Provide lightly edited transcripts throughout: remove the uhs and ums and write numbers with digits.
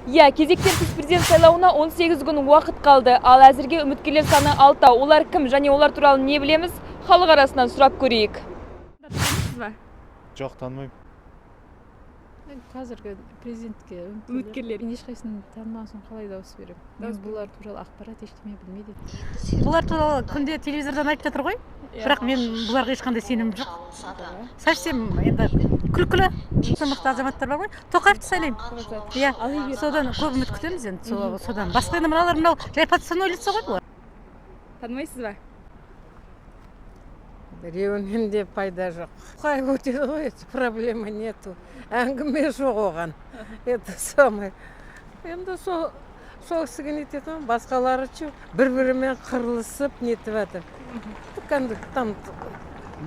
Иә, кезектерсіз президент сайлауына 18 күн уақыт қалды. Ал әзірге үміткерлер саны 6. Олар кім және олар туралы не білеміз? Халық арасынан сұрап көрейік. Жоқ, танымаймын. Қазіргі президентке Үміткерлер. ешқайсысын танымаған соң қалай дауыс беремін? Мен бұлар туралы ақпарат ештеңе білмейді. Бұлар туралы күнде телевизордан айтып жатыр ғой. Бірақ мен бұларға ешқандай сенімім жоқ. Совсем енді күлкілі, мықты азаматтар бар ғой. Тоқаевты сайлаймын. Иә, содан көп үміт күтеміз енді. Содан басқа енді мынау жай подставной лицо ғой бұлар. Танымайсыз ба? Біреуінен де пайда жоқ. Қай өтеді ғой, проблема нету. Әңгіме жоқ оған. Это самое. Енді сол кісіге нетеді, басқалары бір-бірімен қырылысып нетіп жатыр. Там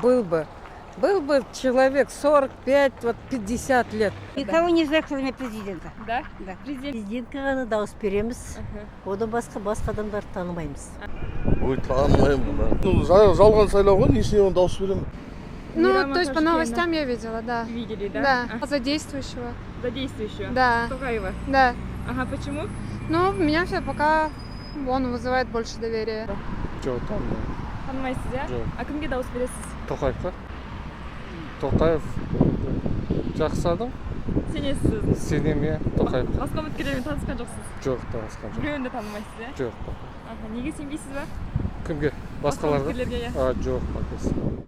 был бы человек 45, вот 50 лет. Никого не знаю, кроме президента. Да? Да. Президентке ғана дауыс береміз. Одан басқа адамдарды танымаймыз. Ой, танымаймын. Жалған сайлау ғой, несіне оны дауыс беремін? Ну, то есть по новостям я видела, да. Видели, да? Да, за действующего. За действующего? Да. Тоқаева? Да. Ага, почему? Ну, меня все пока он вызывает больше доверия. Жоқ, танымаймын. Танымайсыз, иә? Жоқ. А кімге дауыс бересіз? Тоқаевқа. Тоқаев жақсы адам. Сенесіз өзіңіз? Сенем, иә, Тоқаев. Басқа үміткерлермен танысқан жоқсыз? Жоқ, танысқан жоқ. Біреуін де танымайсыз, иә? Жоқ. Ага, неге сенбейсіз ба? Кімге? Басқаларға? Үміткерлерге, иә? Жоқ, бақыз.